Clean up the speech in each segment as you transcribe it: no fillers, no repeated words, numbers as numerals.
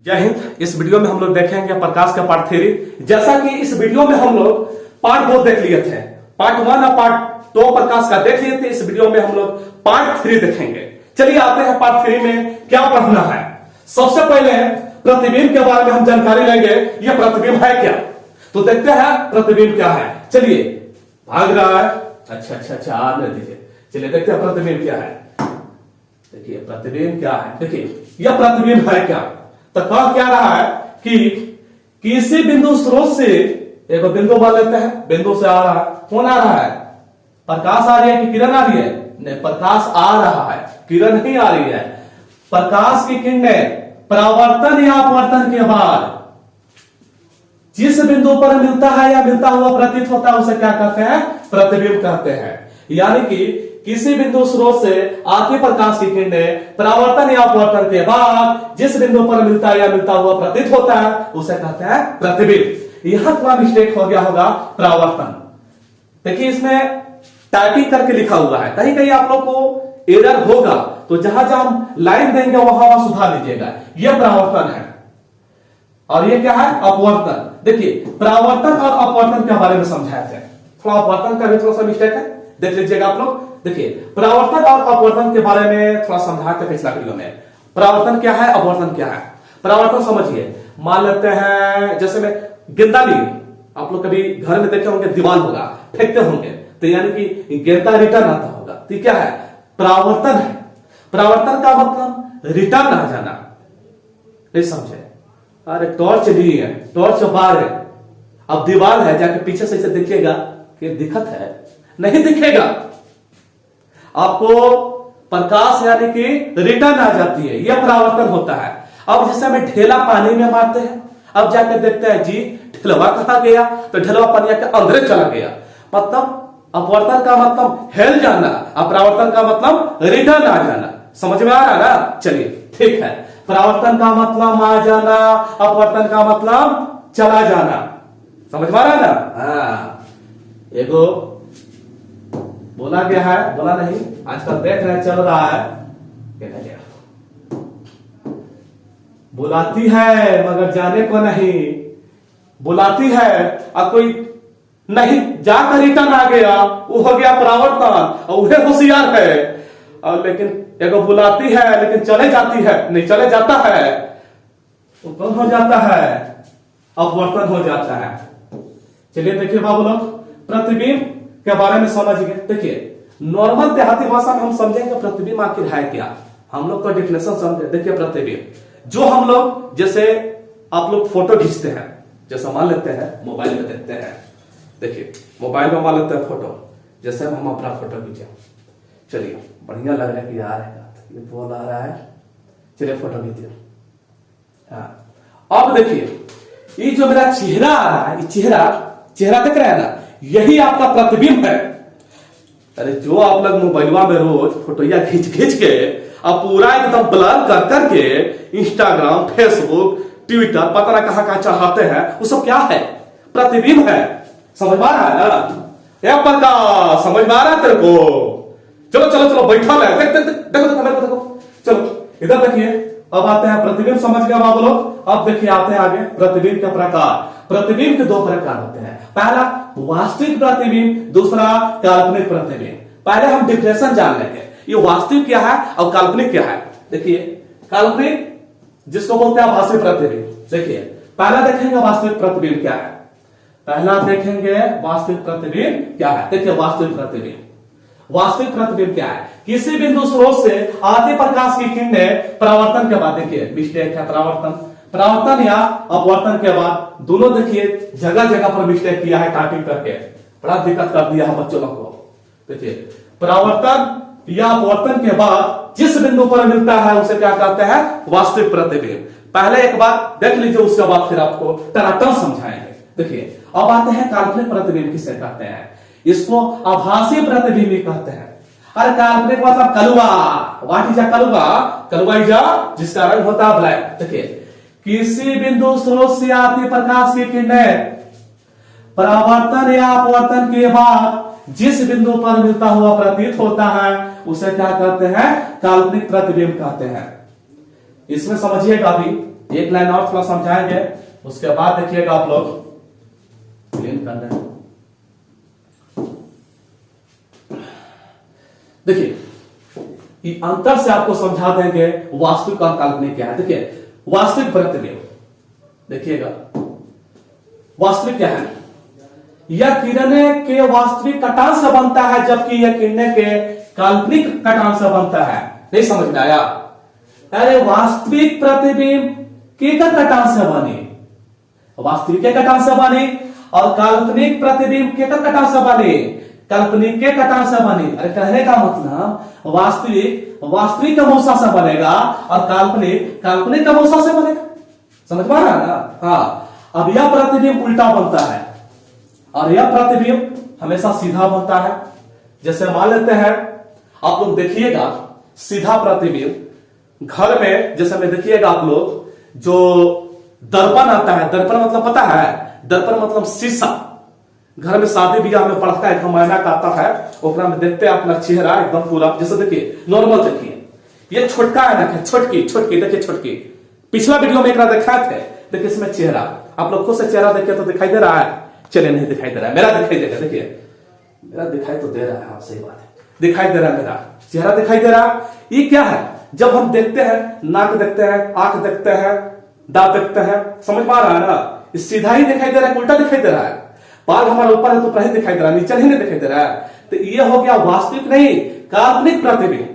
जय हिंद। इस वीडियो में हम लोग देखेंगे प्रकाश का पार्ट थ्री। जैसा कि इस वीडियो में हम लोग पार्ट 2 देख लिए थे, पार्ट 1 और पार्ट 2 प्रकाश का देख लिए थे। इस वीडियो में हम लोग पार्ट 3 देखेंगे। चलिए आते हैं पार्ट 3 में क्या पढ़ना है। सबसे पहले प्रतिबिंब के बारे में हम जानकारी लेंगे। यह प्रतिबिंब है क्या, तो देखते हैं प्रतिबिंब क्या है। चलिए, भाग रहा है। अच्छा आने दीजिए। चलिए देखते हैं प्रतिबिंब क्या है। देखिए प्रतिबिंब क्या है। देखिए यह प्रतिबिंब है क्या, तो कह क्या रहा है कि किसी बिंदु स्रोत से एक बिंदु मान लेते हैं, बिंदु से आ रहा है, कौन आ रहा है? प्रकाश आ रही है कि किरण आ रही है? नहीं, प्रकाश आ रहा है, किरण नहीं आ रही है। प्रकाश की किरणें परावर्तन या अपवर्तन के बाद जिस बिंदु पर मिलता है या मिलता हुआ प्रतीत होता है उसे क्या कहते हैं? प्रतिबिंब कहते हैं। यानी कि किसी बिंदु स्रोत से आती प्रकाश की किरणें परावर्तन या अपवर्तन के बाद जिस बिंदु पर मिलता है या मिलता हुआ प्रतीत होता है उसे कहते हैं प्रतिबिंब। यहां थोड़ा मिस्टेक हो गया होगा, परावर्तन। देखिए इसमें टाइपिंग करके लिखा हुआ है, कहीं कहीं आप लोग को एरर होगा, तो जहां जहां हम लाइन देंगे वहां सुधार लीजिएगा। यह परावर्तन है और ये क्या है? अपवर्तन। देखिए परावर्तन और अपवर्तन के बारे में समझाया जाए। थोड़ा अपवर्तन का भी थोड़ा सा मिस्टेक है, देख लीजिएगा आप लोग। देखिए परावर्तन और अपवर्तन के बारे में थोड़ा समझा के पिछला वीडियो में। परावर्तन क्या है, अपवर्तन क्या है? परावर्तन समझिए, मान लेते हैं जैसे में गेंदा ली, आप लोग कभी घर में देखे होंगे, दीवार होगा, फेंकते होंगे, तो यानी कि गेंदा रिटर्न आता होगा, तो क्या है? परावर्तन है। परावर्तन का मतलब रिटर्न आ जाना। नहीं समझे? अरे टॉर्च ली है, टॉर्च बाहर है, अब दीवार है, जाके पीछे से इसे देखिएगा कि दिखत है, नहीं दिखेगा आपको। प्रकाश यानी कि रिटर्न आ जाती है, यह परावर्तन होता है। अब जैसे हमें ढेला पानी में मारते हैं, अब जाके देखते हैं जी ढेलवा कहां गया, तो ढेलवा पानी के अंदर चला गया। मतलब अपवर्तन का मतलब हेल जाना, अपरावर्तन का मतलब रिटर्न आ जाना। समझ में आ रहा है ना? चलिए ठीक है। परावर्तन का मतलब आ जाना, अपवर्तन का मतलब चला जाना। समझ में आ रहा है ना? हाँ, एगो बोला गया है, बोला नहीं, आजकल देख रहे हैं चल रहा है, क्या बुलाती है मगर जाने को नहीं, बुलाती है अब कोई नहीं, जाकर रिटर्न आ गया, वो हो गया परावर्तन, और वह होशियार है। और लेकिन एगो बुलाती है लेकिन चले जाती है, नहीं चले जाता है, तो कौन हो जाता है? अपवर्तन हो जाता है। चलिए देखिए बाबू लोग, प्रतिबिंब के बारे में समझ गए। देखिए नॉर्मल देहाती भाषा में हम समझेंगे प्रतिबिंब आखिर है क्या। हम लोग तो डेफिनेशन समझे। देखिए प्रतिबिंब जो हम लोग, जैसे आप लोग फोटो खींचते हैं, जैसे मान लेते हैं मोबाइल में देखते हैं। देखिए मोबाइल में मान लेते हैं फोटो, जैसे हम अपना फोटो खींचे, चलिए बढ़िया लग रहा है कि यार ये बोल आ रहा है, चलिए फोटो खींचिए। हाँ, अब देखिए ये जो मेरा चेहरा आ रहा है, ये चेहरा दिख रहा है ना, यही आपका प्रतिबिंब है। अरे जो आप लोग मोबाइलवा में रोज फोटोया खींच के अब पूरा एकदम ब्लर कर करके इंस्टाग्राम, फेसबुक, ट्विटर, पता ना कहां चढ़ाते हैं, वो सब क्या है? प्रतिबिंब है। समझ में आ रहा है ना? या प्रकाश समझ में आ रहा है तेरे को? चलो बैठा है, देखो, चलो इधर देखिए। अब आते हैं प्रतिबिंब, समझ गया बाबू लोग। अब देखिए आते हैं आगे प्रतिबिंब के प्रकार। प्रतिबिंब के 2 प्रकार होते हैं, पहला वास्तविक प्रतिबिंब, दूसरा काल्पनिक प्रतिबिंब। पहले हम डिफिनेशन जान लेंगे, ये वास्तविक क्या है और काल्पनिक क्या है। देखिए काल्पनिक जिसको बोलते हैं आभासी प्रतिबिंब। देखिए पहला देखेंगे वास्तविक प्रतिबिंब क्या है। पहला देखेंगे वास्तविक प्रतिबिंब क्या है। देखिए वास्तविक प्रतिबिंब क्या है? किसी बिंदु स्रोत से आती प्रकाश की किरणें परावर्तन के बाद, देखिए मिस्टेक है, परावर्तन या अपवर्तन के बाद, दोनों देखिए जगह जगह पर मिस्टेक किया है, टाइपिंग करके बड़ा दिक्कत कर दिया है बच्चों लोग को। देखिए परावर्तन या अपवर्तन के बाद जिस बिंदु पर मिलता है उसे क्या कहते हैं? वास्तविक प्रतिबिंब। पहले एक बार देख लीजिए, उसके बाद फिर आपको टनाटन समझाएंगे। देखिए अब आते हैं काल्पनिक प्रतिबिंब किसे कहते हैं। इसको आभासी प्रतिबिंब कहते हैं। अरे काल्पनिक मतलब कलुआ, what is a kalua? Kalua is जिसका रंग होता है ब्लैक। देखिए किसी बिंदु स्रोत से आती प्रकाश की किरणें परावर्तन या अपवर्तन के बाद जिस बिंदु पर मिलता हुआ प्रतीत होता है उसे क्या कहते हैं? काल्पनिक प्रतिबिंब कहते हैं। इसमें समझिएगा भी एक लाइन और थोड़ा समझाएंगे, उसके बाद देखिएगा आप लोग क्लीन कर रहे हैं। देखिए ये अंतर से आपको समझा देंगे वास्तविक और काल्पनिक क्या है। देखिए वास्तविक प्रतिबिंब, देखिएगा वास्तविक क्या है, यह किरणें के वास्तविक कटान से बनता है, जबकि यह किरणें के काल्पनिक कटान से बनता है। नहीं समझ में आया? अरे वास्तविक प्रतिबिंब के कटान से बने, वास्तविक के कटान से बने, और काल्पनिक प्रतिबिंब के कटान से बने, काल्पनिक के कटान से बने। अरे कहने का मतलब वास्तविक का मौसा से बनेगा और काल्पनिक का मौसा से बनेगा। समझ पा रहा है ना? हाँ। अब यह प्रतिबिंब उल्टा बनता है और यह प्रतिबिंब हमेशा सीधा बनता है। जैसे मान लेते हैं, आप लोग देखिएगा सीधा प्रतिबिंब घर में, जैसे में देखिएगा आप लोग जो दर्पण आता है, दर्पण मतलब पता है, दर्पण मतलब शीशा। घर में शादी ब्याह में पड़ता है, मैना का आता है, ओकरा में देखते हैं अपना चेहरा एकदम पूरा। जैसे देखिए नॉर्मल देखिए, ये छोटका ऐनक है, छोटकी देखिए छोटकी। पिछला वीडियो में एक दिखाए थे, देखिए इसमें चेहरा, आप लोग खुद से चेहरा देखिए तो दिखाई दे रहा है? चलिए नहीं दिखाई दे रहा है, मेरा दिखाई देगा। देखिए मेरा दिखाई तो दे रहा है, हाँ सही बात है, दिखाई दे रहा है, मेरा चेहरा दिखाई दे रहा है। ये क्या है? जब हम देखते हैं, नाक देखते हैं, आंख देखते हैं, दांत देखते हैं, समझ पा रहा है ना? सीधा ही दिखाई दे रहा है, उल्टा दिखाई दे रहा है। बाल हमारे ऊपर है तो ऊपर ही दिखाई दे रहा है, नीचे ही नहीं दिखाई दे रहा है। तो ये हो गया वास्तविक नहीं, काल्पनिक प्रतिबिंब।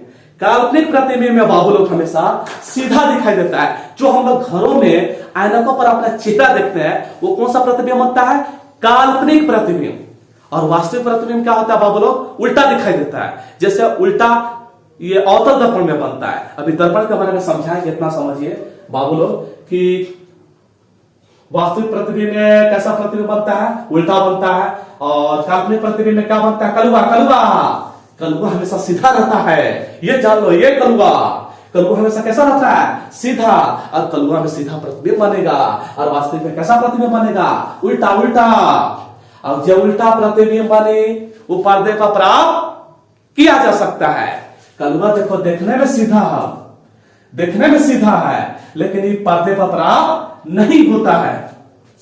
काल्पनिक प्रतिबिंब में बाबू लोग हमेशा सीधा दिखाई देता है। जो हम लोग घरों में ऐनकों पर अपना चेहरा देखते हैं, वो कौन सा प्रतिबिंब बनता है? काल्पनिक प्रतिबिंब। और वास्तविक प्रतिबिंब क्या होता है बाबू लोग? उल्टा दिखाई देता है। जैसे उल्टा ये अवतल दर्पण में बनता है। अभी दर्पण के बारे में समझाएंगे, इतना समझिए बाबू लोग कि वास्तविक प्रतिबिंब में कैसा प्रतिबिंब बनता है? उल्टा बनता है। और काल्पनिक प्रतिबिंब में क्या बनता है? कलुआ हमेशा सीधा रहता है, ये जान लो। ये कलुआ हमेशा कैसा रहता है? सीधा। और कलुआ में सीधा प्रतिबिंब बनेगा, और वास्तविक में कैसा प्रतिबिंब बनेगा? उल्टा। और जब उल्टा प्रतिबिंब बने, वो पर्दे पर प्राप्त किया जा सकता है। कलुआ देखो देखने में सीधा है, लेकिन ये पर्दे पर प्राप्त नहीं होता है।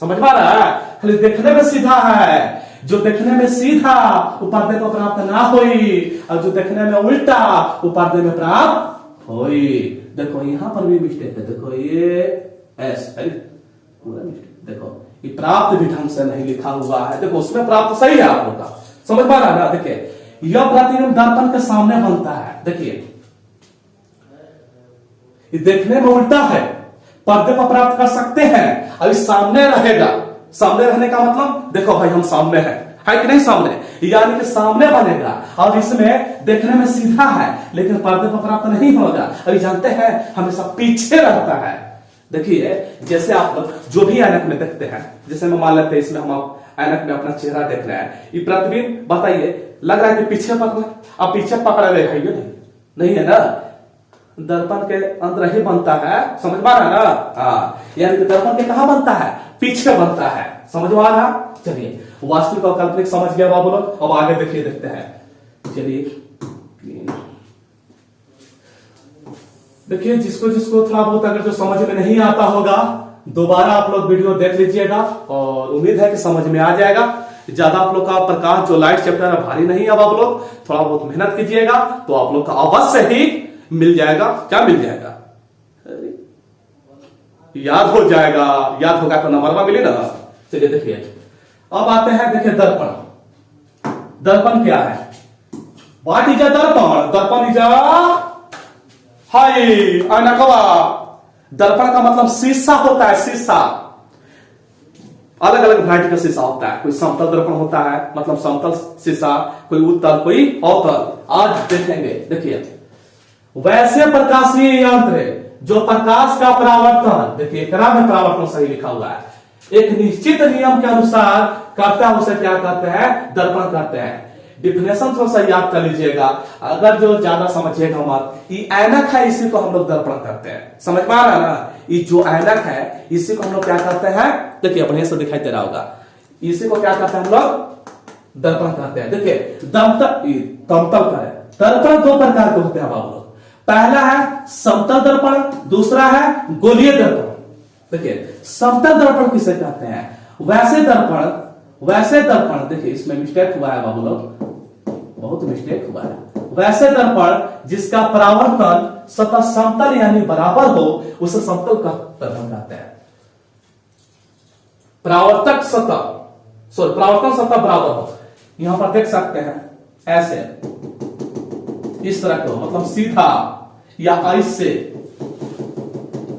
समझ पा रहा है? खाली देखने में सीधा है। जो देखने में सीधा वो पर्दे पर प्राप्त ना होई, और जो देखने में उल्टा वो पर्दे में प्राप्त होई। देखो यहां पर भी मिस्टेक है, देखो ये एस पूरा मिस्टेक। देखो ये प्राप्त भी ढंग से नहीं लिखा हुआ है, देखो उसमें प्राप्त सही है आप लोग का। समझ पा रहा है ना? देखिए यह प्रतिबिंब दर्पण के सामने बनता है। देखिए ये देखने में उल्टा है, पर्दे पर प्राप्त कर सकते हैं। अभी सामने रहेगा, सामने रहने का मतलब देखो भाई हम सामने है कि नहीं? सामने यानी कि सामने बनेगा, और इसमें देखने में सीधा है लेकिन पर्दे पर प्राप्त नहीं होगा। अभी जानते हैं हमेशा पीछे रहता है। देखिए जैसे आप लोग जो भी ऐनक में देखते हैं, जैसे मैं मान लेते हैं इसमें हम ऐनक में अपना चेहरा देख रहे हैं, ये प्रतिबिंब बताइए लग रहा है कि पीछे पकड़ा, अब पीछे पकड़ा देखा नहीं है ना? दर्पण के अंदर ही बनता है। समझ पा रहा है ना? हाँ, यानी कि दर्पण के कहां बनता है? पीछे बनता है। समझ पा रहा? चलिए वास्तविक और काल्पनिक समझ गया बाबू लोग। अब आगे देखते हैं। चलिए देखिए जिसको थोड़ा बहुत अगर जो समझ में नहीं आता होगा, दोबारा आप लोग वीडियो देख लीजिएगा, और उम्मीद है कि समझ में आ जाएगा। ज्यादा आप लोग का प्रकाश जो लाइट चैप्टर है भारी नहीं है बाबू लोग, थोड़ा बहुत मेहनत कीजिएगा तो आप लोग का अवश्य ही मिल जाएगा। क्या मिल जाएगा? याद हो जाएगा। याद होगा तो नंबर मिले ना। चलिए देखिए अब आते हैं, देखिए दर्पण क्या है? व्हाट इज अ दर्पण? दर्पण इज ऐनकवा। दर्पण का मतलब शीशा होता है, शीशा। अलग अलग वैरायटी का शीशा होता है। कोई समतल दर्पण होता है, मतलब समतल शीशा, कोई उत्तल, कोई अवतल। आज देखेंगे। देखिए वैसे प्रकाशीय यंत्र जो प्रकाश का परावर्तन, देखिए एकरा में परावर्तन सही लिखा हुआ है, एक निश्चित नियम के अनुसार करता है, उसे क्या कहते हैं? दर्पण कहते हैं। डिफिनेशन थोड़ा सा याद कर लीजिएगा, अगर जो ज्यादा समझिएगा मत। ये ऐनक है, इसी को हम लोग दर्पण कहते हैं। समझ पा रहा है ना? ये जो ऐनक है इसी को हम लोग क्या कहते हैं? देखिए बढ़िया से दिखाई दे रहा होगा, इसी को क्या कहते हैं हम लोग? दर्पण कहते हैं। देखिए समतल का है दर्पण दो प्रकार के होते हैं बाबू लोग। पहला है समतल दर्पण, दूसरा है गोलीय दर्पण। देखिए समतल दर्पण किसे कहते हैं? वैसे दर्पण देखिए इसमें मिस्टेक हुआ है बाबू लोग, बहुत मिस्टेक हुआ है। वैसे दर्पण जिसका परावर्तन सतह समतल यानी बराबर हो उसे समतल का दर्पण कहते हैं। परावर्तन सतह बराबर हो, यहां पर देख सकते हैं ऐसे, इस तरह का मतलब सीधा या ऐसे,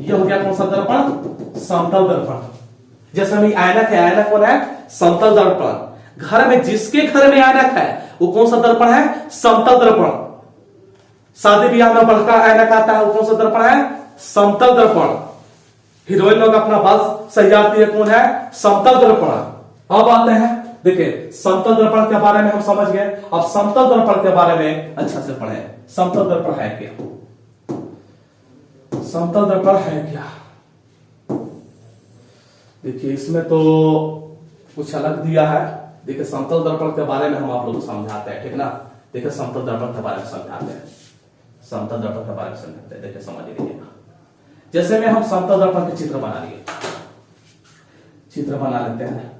यह हो गया कौन सा दर्पण? समतल दर्पण। जैसे हम ऐनक है, ऐनक कौन है? समतल दर्पण। घर में जिसके घर में ऐनक है वो कौन सा दर्पण है? समतल दर्पण। शादी ब्याह में बड़का ऐनक आता है, वो कौन सा दर्पण है? समतल दर्पण। हीरोइन लोग अपना बाल सजाती है, कौन है? समतल दर्पण। अब आते हैं, देखिए समतल दर्पण के बारे में हम समझ गए, अब समतल दर्पण के बारे में अच्छा से पढ़े। समतल दर्पण है क्या? समतल दर्पण है क्या? देखिए इसमें तो कुछ अलग दिया है। देखिए समतल दर्पण के बारे में हम आप लोगों को समझाते हैं, ठीक ना। देखिए समतल दर्पण के बारे में समझाते हैं, समतल दर्पण के बारे में समझाते हैं। देखिए समझ लीजिएगा, जैसे में हम समतल दर्पण के चित्र बना लिए, चित्र बना लेते हैं।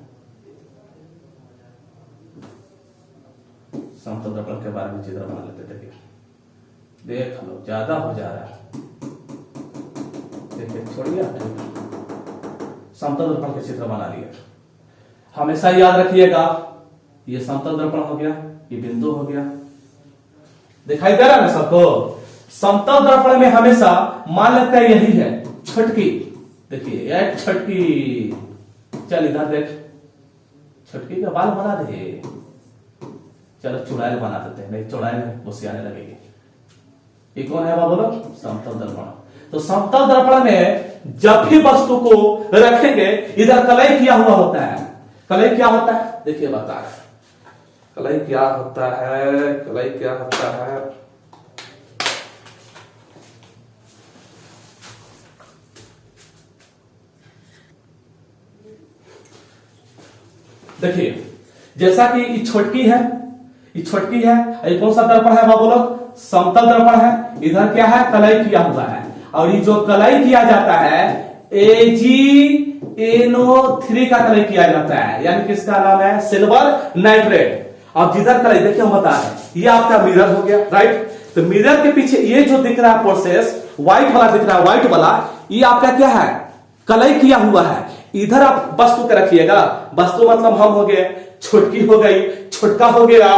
समतल दर्पण के बारे में चित्र बना लेते हैं। देखिए देख लो, ज्यादा हो जा रहा है, देखिए छोड़िए। समतल दर्पण के चित्र बना लिए। हमेशा याद रखिएगा, ये समतल दर्पण हो गया, ये बिंदु हो गया, दिखाई दे रहा है ना सबको? समतल दर्पण में हमेशा मान लेते हैं यही है छटकी। देखिए एक छटकी, चल इधर देख, छटकी का बाल बना दे। चलो चुड़ैल बना देते हैं, नहीं चुड़ैल गुस्से आने लगेगी। ये कौन है बाबू लोग? समतल दर्पण। तो समतल दर्पण में जब भी वस्तु को रखेंगे, इधर कलई किया हुआ होता है। कलई क्या होता है? देखिए बता रहे, कलई क्या होता है? कलई क्या होता है? देखिए जैसा कि ये छोटकी है, ये छोटकी है, ये कौन सा दर्पण है बाबू लोग? समतल दर्पण है। इधर क्या है? कलई किया हुआ है। और ये जो कलई किया जाता है AgNO3 का कलई किया जाता है, यानी किसका नाम है? Silver nitrate. अब जिधर कलई, देखिए हम बता रहे हैं, ये आपका मिरर हो गया, राइट। तो मिरर के पीछे ये जो दिख रहा है प्रोसेस, व्हाइट वाला दिख रहा है, व्हाइट वाला, ये आपका क्या है? कलई किया हुआ है। इधर आप वस्तु के रखिएगा, वस्तु मतलब हम हो गए, छोटकी हो गई, छोटका हो गया,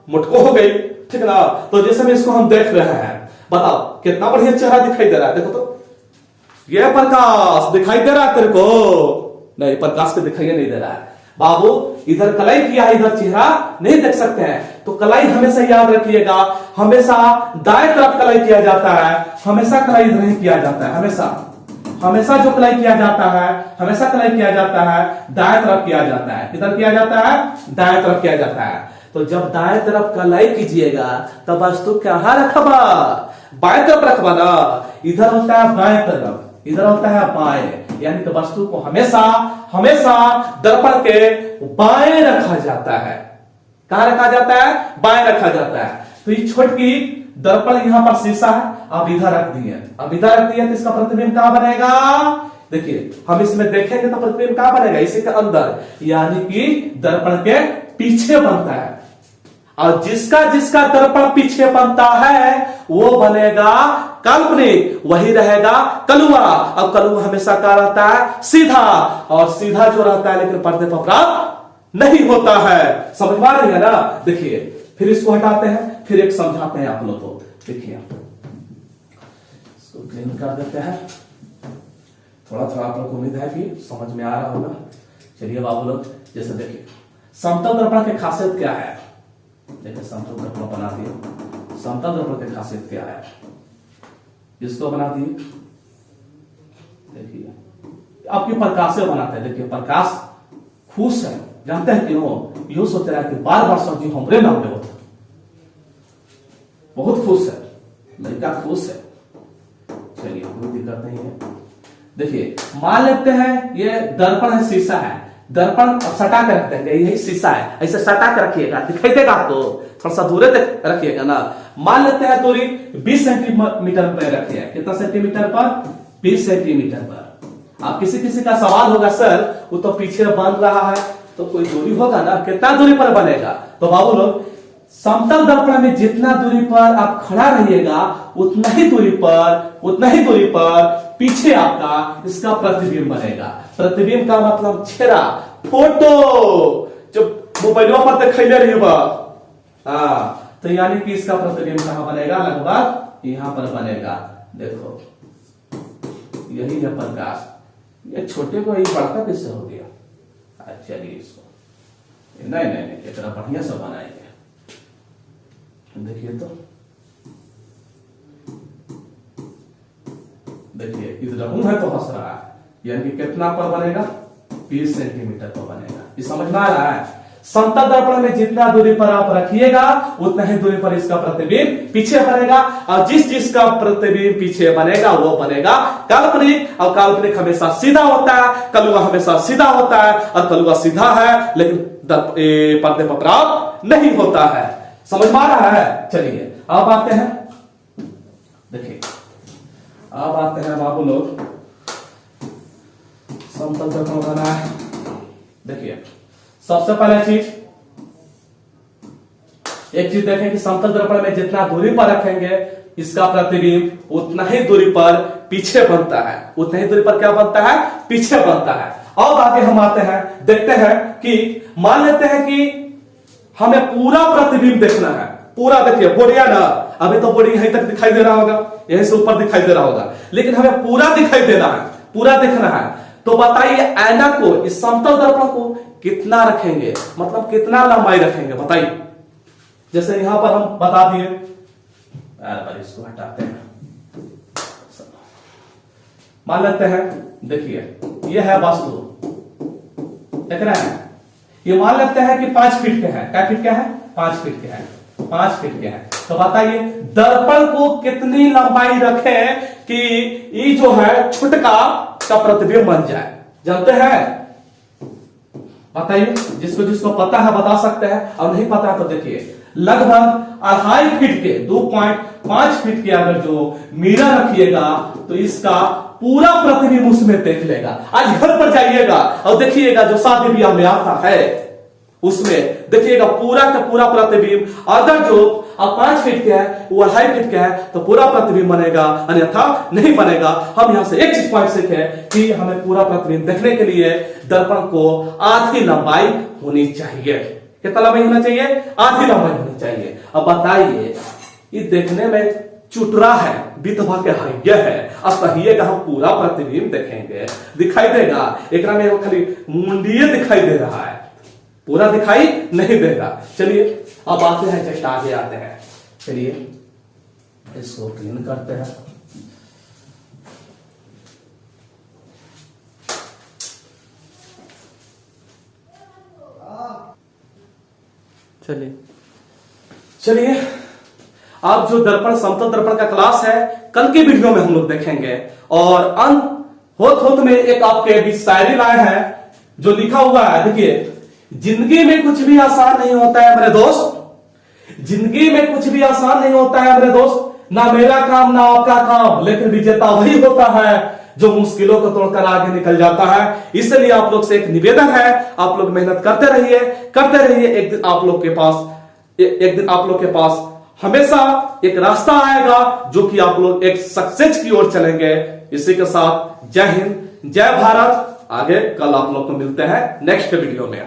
मुटको हो गई, ठीक ना। तो जैसे में इसको हम देख रहे हैं, बताओ कितना बढ़िया चेहरा दिखाई दे रहा है। देखो तो ये प्रकाश दिखाई दे रहा है तेरे को? नहीं, प्रकाश को दिखाई नहीं दे रहा है बाबू। इधर कलाई किया है, इधर चेहरा नहीं देख सकते हैं। तो कलाई हमेशा याद रखिएगा, हमेशा दाएं तरफ कलाई किया जाता है, हमेशा कलाई इधर ही किया जाता है। हमेशा जो कलाई किया जाता है, हमेशा कलाई किया जाता है दाएं तरफ किया जाता है। किधर किया जाता है? दाएं तरफ किया जाता है। तो जब दाएं तरफ कलाई कीजिएगा तब वस्तु कहां रखबा? बाएं तरफ रखबा ना। इधर होता है बाएं तरफ, इधर होता है बाएं, यानी कि वस्तु को हमेशा दर्पण के बाएं रखा जाता है। कहां रखा जाता है? बाएं रखा जाता है। तो ये छोटकी दर्पण यहां पर शीशा है, अब इधर रख दिए, अब इधर रख दिए तो इसका प्रतिबिंब कहां बनेगा? देखिए हम इसमें देखेंगे तो प्रतिबिंब कहां बनेगा? इसी के अंदर, यानी कि दर्पण के पीछे बनता है। और जिसका दर्पण पीछे बनता है वो बनेगा काल्पनिक, वही रहेगा कलुआ। अब कलुआ हमेशा क्या रहता है? सीधा, और सीधा जो रहता है लेकिन पर्दे पर प्राप्त नहीं होता है। समझ पा रही है ना? देखिए फिर इसको हटाते हैं, फिर एक समझाते हैं आप लोग को। देखिए इसको क्लीन कर देते हैं, थोड़ा थोड़ा आप लोग को उम्मीद है कि समझ में आ रहा होगा। चलिए बाबू लोग, जैसे देखिए समतल दर्पण की खासियत क्या है? देखिए समतल दर्पण बना दिए, समतल दर्पण की खासियत क्या है? इसको बना दिए, देखिए आपके प्रकाश से बनाते हैं। देखिए प्रकाश खुश है, जानते हैं क्यों? यूं सोच रहा है कि बार बार सब्जी हमरे नाम पे होता, बहुत खुश है, लड़का खुश है। चलिए कोई दिक्कत नहीं है। देखिए मान लेते हैं ये दर्पण है, शीशा है, दर्पण सटा कर रखते हैं, यही शीशा है, ऐसे सटा कर रखिएगा, दिखाई देगा आपको, थोड़ा सा दूर रखिएगा ना। मान लेते हैं दूरी 20 सेंटीमीटर पर रखिए। कितना सेंटीमीटर पर? 20 सेंटीमीटर पर। अब किसी किसी का सवाल होगा सर वो तो पीछे बन रहा है तो कोई दूरी होगा ना, कितना दूरी पर बनेगा? तो बाबू लोग समतल दर्पण में जितना दूरी पर आप खड़ा रहिएगा उतना ही दूरी पर पीछे आपका इसका प्रतिबिंब बनेगा। प्रतिबिंब का मतलब चेहरा, फोटो जो मोबाइलों पर दिखाई रही बा। हाँ, तो यानी कि इसका प्रतिबिंब कहां बनेगा? लगभग यहां पर बनेगा। देखो यही है प्रकाश। ये छोटे को ही बड़का कैसे हो गया? चलिए इसको नहीं इतना बढ़िया से बनाएंगे। देखिए तो देखिए इधर हूं है तो हंस रहा है, यानी कि कितना पर बनेगा? 20 सेंटीमीटर पर बनेगा। ये समझ में आ रहा है? समतल दर्पण में जितना दूरी पर आप रखिएगा उतना ही दूरी पर इसका प्रतिबिंब पीछे बनेगा, और जिस जिसका प्रतिबिंब पीछे बनेगा वो बनेगा काल्पनिक। और काल्पनिक हमेशा सीधा होता है, कलुआ हमेशा सीधा होता है, और कलुआ सीधा है लेकिन पर्दे पर प्राप्त नहीं होता है। समझ में आ रहा है? चलिए अब आते हैं, देखिए अब आते हैं बाबू लोग समतल दर्पण बनाना है। देखिए सबसे पहले एक चीज देखें कि समतल दर्पण में जितना दूरी पर रखेंगे इसका प्रतिबिंब उतना ही दूरी पर पीछे बनता है। उतना ही दूरी पर क्या बनता है? पीछे बनता है। और आगे हम आते हैं, देखते हैं कि मान लेते हैं कि हमें पूरा प्रतिबिंब देखना है। पूरा देखिए बोडिया ना, अभी तो बोडी यहीं तक दिखाई दे रहा होगा, यहीं से ऊपर दिखाई दे रहा होगा, लेकिन हमें पूरा दिखाई देना है, पूरा देखना है। तो बताइए ऐना को, इस समतल दर्पण को कितना रखेंगे, मतलब कितना लंबाई रखेंगे बताइए। जैसे यहां पर हम बता दिए, पर इसको हटाते हैं, मान लेते हैं देखिए ये है वास्तु, देख रहे हैं, ये मान लेते हैं कि 5 फीट के है। क्या फीट का है? 5 फीट के है, 5 फीट के है। तो बताइए दर्पण को कितनी लंबाई रखें कि ये जो है छुटका का प्रतिबिंब बन जाए? जानते हैं? बताइए, जिसको पता है बता सकते हैं, और नहीं पता है तो देखिए लगभग 2.5 फीट के, 2.5 फीट के अगर जो मिरर रखिएगा तो इसका पूरा प्रतिबिंब उसमें देख लेगा। आज घर पर जाइएगा और देखिएगा जो शादी ब्याह में आता है उसमें देखिएगा पूरा का पूरा प्रतिबिंब। अगर जो 5 फीट का है वो 2.5 फीट का है तो पूरा प्रतिबिंब बनेगा, अन्यथा नहीं बनेगा। हम यहां से एक चीज पॉइंट सीखे कि हमें पूरा प्रतिबिंब देखने के लिए दर्पण को आधी लंबाई होनी चाहिए। कितना लंबाई होना चाहिए? आधी लंबाई होनी चाहिए। अब बताइए ये देखने में चुटरा है, विधवा के हइया है, असहिए का हम पूरा प्रतिबिंब देखेंगे, दिखाई देगा? एक में खाली मुंडिये दिखाई दे रहा है, पूरा दिखाई नहीं देगा। चलिए अब आते हैं, जस्ट आगे आते हैं। चलिए इसको क्लीन करते हैं। चलिए अब जो दर्पण समतल दर्पण का क्लास है कल के वीडियो में हम लोग देखेंगे। और अंत होत में एक आपके बीच शायरी लाए हैं जो लिखा हुआ है, देखिए, जिंदगी में कुछ भी आसान नहीं होता है मेरे दोस्त, जिंदगी में कुछ भी आसान नहीं होता है मेरे दोस्त, ना मेरा काम ना आपका काम, लेकिन विजेता वही होता है जो मुश्किलों को तोड़कर आगे निकल जाता है। इसलिए आप लोग से एक निवेदन है, आप लोग मेहनत करते रहिए। एक दिन आप लोग के पास हमेशा एक रास्ता आएगा जो कि आप लोग एक सक्सेस की ओर चलेंगे। इसी के साथ जय हिंद, जय भारत। आगे कल आप लोग को मिलते हैं नेक्स्ट वीडियो में।